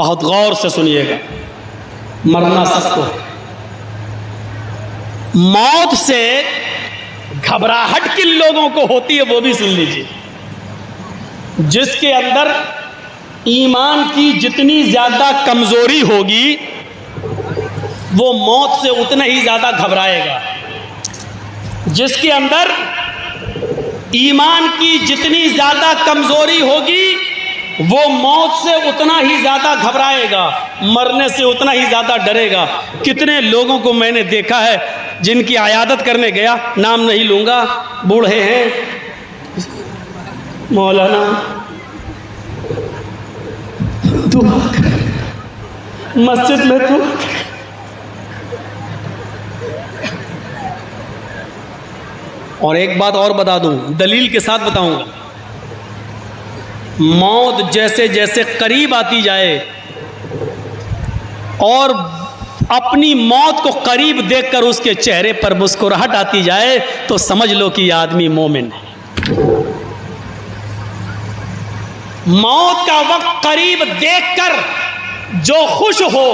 بہت غور سے سنیے گا، مرنا سخت ہو، موت سے گھبراہٹ کن لوگوں کو ہوتی ہے وہ بھی سن لیجیے۔ جس کے اندر ایمان کی جتنی زیادہ کمزوری ہوگی وہ موت سے اتنا ہی زیادہ گھبرائے گا۔ جس کے اندر ایمان کی جتنی زیادہ کمزوری ہوگی وہ موت سے اتنا ہی زیادہ گھبرائے گا، مرنے سے اتنا ہی زیادہ ڈرے گا۔ کتنے لوگوں کو میں نے دیکھا ہے جن کی عیادت کرنے گیا، نام نہیں لوں گا، بوڑھے ہیں، مولانا دعا کر، مسجد میں دعا کر۔ اور ایک بات اور بتا دوں، دلیل کے ساتھ بتاؤں گا، موت جیسے جیسے قریب آتی جائے اور اپنی موت کو قریب دیکھ کر اس کے چہرے پر مسکراہٹ آتی جائے تو سمجھ لو کہ یہ آدمی مومن ہے۔ موت کا وقت قریب دیکھ کر جو خوش ہو،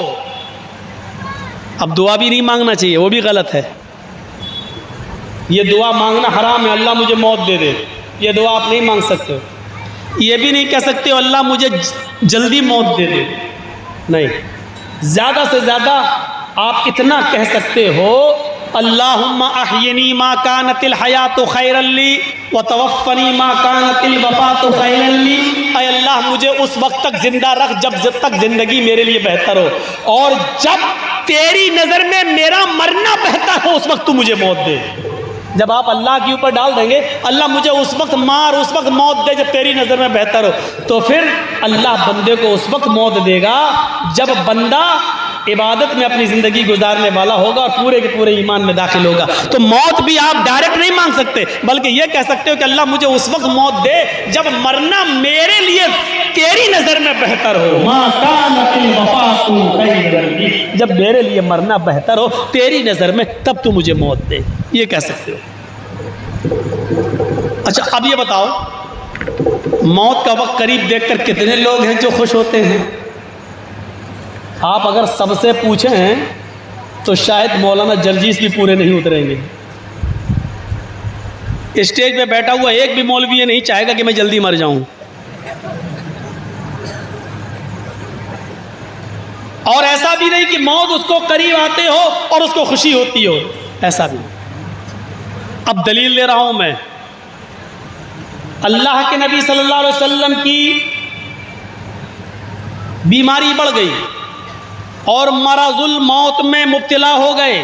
اب دعا بھی نہیں مانگنا چاہیے، وہ بھی غلط ہے۔ یہ دعا مانگنا حرام ہے، اللہ مجھے موت دے دے، یہ دعا آپ نہیں مانگ سکتے۔ یہ بھی نہیں کہہ سکتے اللہ مجھے جلدی موت دے دے، نہیں، زیادہ سے زیادہ آپ اتنا کہہ سکتے ہو اللہم احینی ما کانت الحیات خیرا لی وتوفنی ما کانت الوفات خیرا لی، اے اللہ مجھے اس وقت تک زندہ رکھ جب تک زندگی میرے لیے بہتر ہو، اور جب تیری نظر میں میرا مرنا بہتر ہو اس وقت تو مجھے موت دے۔ جب آپ اللہ کے اوپر ڈال دیں گے اللہ مجھے اس وقت مار، اس وقت موت دے جب تیری نظر میں بہتر ہو، تو پھر اللہ بندے کو اس وقت موت دے گا جب بندہ عبادت میں اپنی زندگی گزارنے والا ہوگا اور پورے کے پورے ایمان میں داخل ہوگا۔ تو موت بھی آپ ڈائریکٹ نہیں مانگ سکتے، بلکہ یہ کہہ سکتے ہو کہ اللہ مجھے اس وقت موت دے جب مرنا میرے لیے تیری نظر میں بہتر ہو، ما کانت الوفات خیرا لی، جب میرے لیے مرنا بہتر ہو تیری نظر میں تب تو مجھے موت دے، یہ کہہ سکتے ہو۔ اچھا اب یہ بتاؤ، موت کا وقت قریب دیکھ کر کتنے لوگ ہیں جو خوش ہوتے ہیں؟ آپ اگر سب سے پوچھیں ہیں تو شاید مولانا جرجیس بھی پورے نہیں اتریں گے۔ اسٹیج پہ بیٹھا ہوا ایک بھی مولوی یہ نہیں چاہے گا کہ میں جلدی مر جاؤں، اور ایسا بھی نہیں کہ موت اس کو قریب آتے ہو اور اس کو خوشی ہوتی ہو، ایسا بھی۔ اب دلیل دے رہا ہوں میں، اللہ کے نبی صلی اللہ علیہ وسلم کی بیماری بڑھ گئی اور مرض الموت میں مبتلا ہو گئے،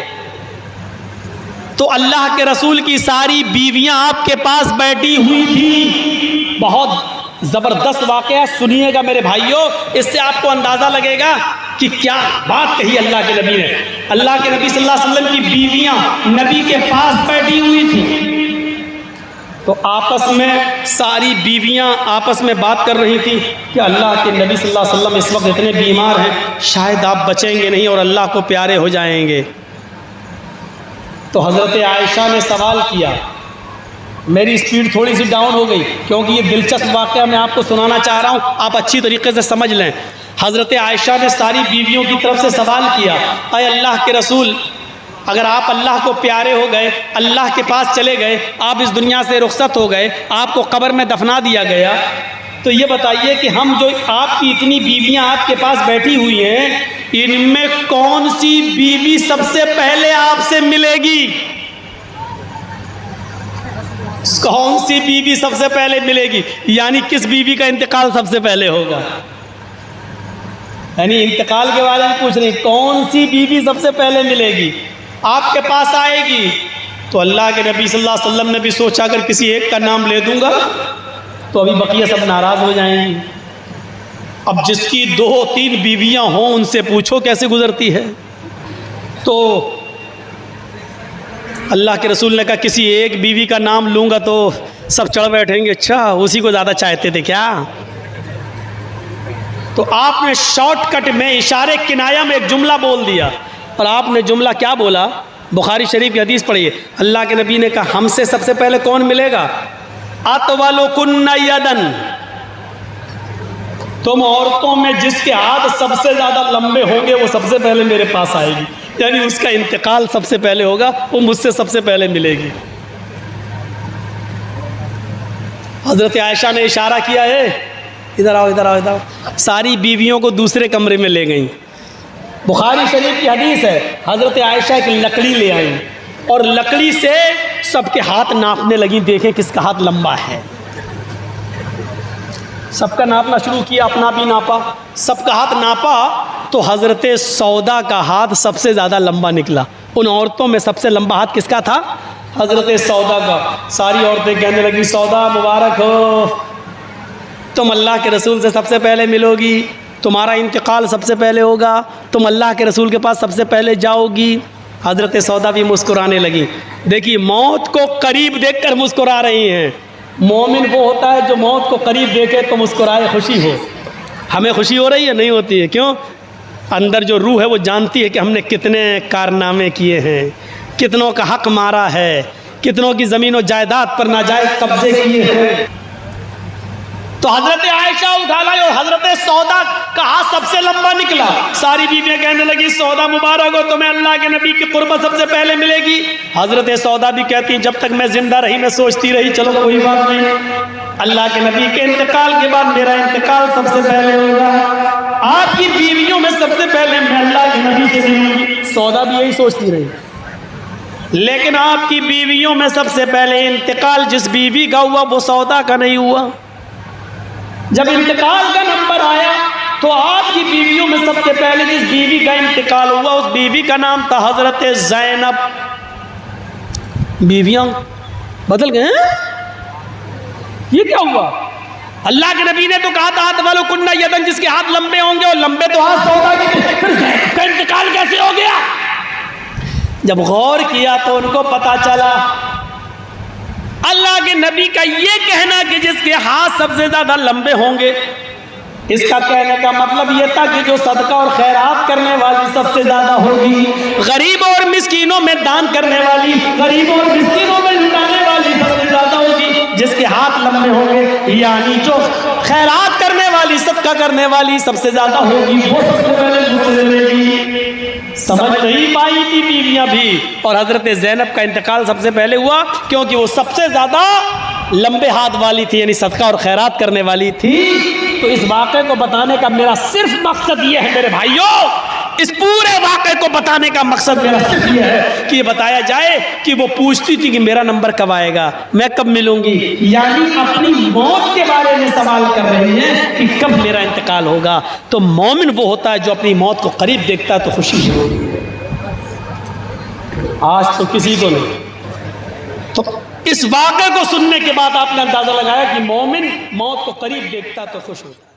تو اللہ کے رسول کی ساری بیویاں آپ کے پاس بیٹھی ہوئی تھی۔ بہت زبردست واقعہ، سنیے گا میرے بھائیوں، اس سے آپ کو اندازہ لگے گا کہ کیا بات کہی اللہ کے نبی نے۔ اللہ کے نبی صلی اللہ علیہ وسلم کی بیویاں نبی کے پاس بیٹھی ہوئی تھیں، تو آپس میں ساری بیویاں آپس میں بات کر رہی تھیں کہ اللہ کے نبی صلی اللہ علیہ وسلم اس وقت اتنے بیمار ہیں، شاید آپ بچیں گے نہیں اور اللہ کو پیارے ہو جائیں گے۔ تو حضرت عائشہ نے سوال کیا، میری سپیڈ تھوڑی سی ڈاؤن ہو گئی کیونکہ یہ دلچسپ واقعہ میں آپ کو سنانا چاہ رہا ہوں، آپ اچھی طریقے سے سمجھ لیں۔ حضرت عائشہ نے ساری بیویوں کی طرف سے سوال کیا، اے اللہ کے رسول، اگر آپ اللہ کو پیارے ہو گئے، اللہ کے پاس چلے گئے، آپ اس دنیا سے رخصت ہو گئے، آپ کو قبر میں دفنا دیا گیا، تو یہ بتائیے کہ ہم جو آپ کی اتنی بیویاں آپ کے پاس بیٹھی ہوئی ہیں، ان میں کون سی بیوی سب سے پہلے آپ سے ملے گی؟ کون سی بیوی سب سے پہلے ملے گی؟ یعنی کس بیوی کا انتقال سب سے پہلے ہوگا؟ یعنی انتقال کے بارے میں پوچھ رہے ہیں، کون سی بیوی سب سے پہلے ملے گی، آپ کے پاس آئے گی؟ تو اللہ کے نبی صلی اللہ علیہ وسلم نے بھی سوچا اگر کسی ایک کا نام لے دوں گا تو ابھی بقیہ سب ناراض ہو جائیں گی، اب جس کی 2-3 بیویاں ہوں ان سے پوچھو کیسے گزرتی ہے۔ تو اللہ کے رسول نے کہا کسی ایک بیوی کا نام لوں گا تو سب چڑھ بیٹھیں گے، اچھا اسی کو زیادہ چاہتے تھے کیا؟ تو آپ نے شارٹ کٹ میں اشارے کنایا میں ایک جملہ بول دیا، اور آپ نے جملہ کیا بولا؟ بخاری شریف کی حدیث پڑھیے، اللہ کے نبی نے کہا ہم سے سب سے پہلے کون ملے گا؟ اطول کن یدن، تم عورتوں میں جس کے ہاتھ سب سے زیادہ لمبے ہوں گے وہ سب سے پہلے میرے پاس آئے گی، یعنی اس کا انتقال سب سے پہلے ہوگا، وہ مجھ سے سب سے پہلے ملے گی۔ حضرت عائشہ نے اشارہ کیا ہے، ادھر آؤ ادھر آؤ ادھر آؤ، ساری بیویوں کو دوسرے کمرے میں لے گئیں۔ بخاری شریف کی حدیث ہے، حضرت عائشہ ایک لکڑی لے آئیں اور لکڑی سے سب کے ہاتھ ناپنے لگیں، دیکھیں کس کا ہاتھ لمبا ہے۔ سب کا ناپنا شروع کیا، اپنا بھی ناپا، سب کا ہاتھ ناپا تو حضرت سودا کا ہاتھ سب سے زیادہ لمبا نکلا۔ ان عورتوں میں سب سے لمبا ہاتھ کس کا تھا؟ حضرت سودا کا۔ ساری عورتیں کہنے لگی سودا مبارک ہو، تم اللہ کے رسول سے سب سے پہلے ملو گی، تمہارا انتقال سب سے پہلے ہوگا، تم اللہ کے رسول کے پاس سب سے پہلے جاؤ گی۔ حضرت سودا بھی مسکرانے لگی۔ دیکھیے موت کو قریب دیکھ کر مسکرا رہی ہیں۔ مومن وہ ہوتا ہے جو موت کو قریب دیکھے تو مسکرائے، خوشی ہو۔ ہمیں خوشی ہو رہی ہے؟ نہیں ہوتی ہے۔ کیوں؟ اندر جو روح ہے وہ جانتی ہے کہ ہم نے کتنے کارنامے کیے ہیں، کتنوں کا حق مارا ہے، کتنوں کی زمین و جائیداد پر ناجائز قبضے کیے ہیں۔ تو حضرت عائشہ اٹھا لائی اور حضرت سودا کا ہاتھ سب سے لمبا نکلا۔ ساری بیویاں کہنے لگی سودا مبارک ہو، تمہیں اللہ کے نبی کی قربت سب سے پہلے ملے گی۔ حضرت سودا بھی کہتی جب تک میں زندہ رہی میں سوچتی رہی چلو کوئی بات نہیں، اللہ کے نبی کے انتقال کے بعد میرا انتقال سب سے پہلے ہوگا، آپ کی بیویوں میں سب سے پہلے میں اللہ کے نبی سے ملوں گی۔ سودا بھی یہی سوچتی رہی، لیکن آپ کی بیویوں میں سب سے پہلے انتقال جس بیوی کا ہوا وہ سودا کا نہیں ہوا۔ جب انتقال کا نمبر آیا تو آپ کی بیویوں میں سب سے پہلے جس بیوی کا انتقال ہوا اس بیوی کا نام تھا حضرت زینب۔ بیویاں بدل گئے ہیں؟ یہ کیا ہوا؟ اللہ کے نبی نے تو کہا تھا ہاتھ والو کنہ یدن، جس کے ہاتھ لمبے ہوں گے اور لمبے تو ہاتھ سودا کے، پھر زینب کا انتقال کیسے ہو گیا؟ جب غور کیا تو ان کو پتا چلا اللہ کے نبی کا یہ کہنا کہ جس کے ہاتھ سب سے زیادہ لمبے ہوں گے، اس کا کہنے کا مطلب یہ تھا کہ جو صدقہ اور خیرات کرنے والی سب سے زیادہ ہوگی، غریبوں اور مسکینوں میں دان کرنے والی، غریبوں اور مسکینوں میں لٹانے والی سب سے زیادہ ہوگی جس کے ہاتھ لمبے ہوں گے، یعنی جو خیرات کرنے والی صدقہ کرنے والی سب سے زیادہ ہوگی وہ سب سے پہلے دوسرے لے گی۔ سمجھ نہیں پائی تھی بیویاں بھی، اور حضرت زینب کا انتقال سب سے پہلے ہوا کیونکہ وہ سب سے زیادہ لمبے ہاتھ والی تھی، یعنی صدقہ اور خیرات کرنے والی تھی۔ تو اس واقعے کو بتانے کا میرا صرف مقصد یہ ہے میرے بھائیوں، اس پورے واقعے کو بتانے کا مقصد میرا صرف یہ ہے کہ یہ بتایا جائے کہ وہ پوچھتی تھی کہ میرا نمبر کب آئے گا، میں کب ملوں گی، یعنی اپنی موت کے بارے میں سوال کر رہی ہیں کہ کب میرا انتقال ہوگا۔ تو مومن وہ ہوتا ہے جو اپنی موت کو قریب دیکھتا ہے تو خوشی ہوگی۔ آج تو کسی کو نہیں۔ تو اس واقعے کو سننے کے بعد آپ نے اندازہ لگایا کہ مومن موت کو قریب دیکھتا تو خوش ہوتا ہے۔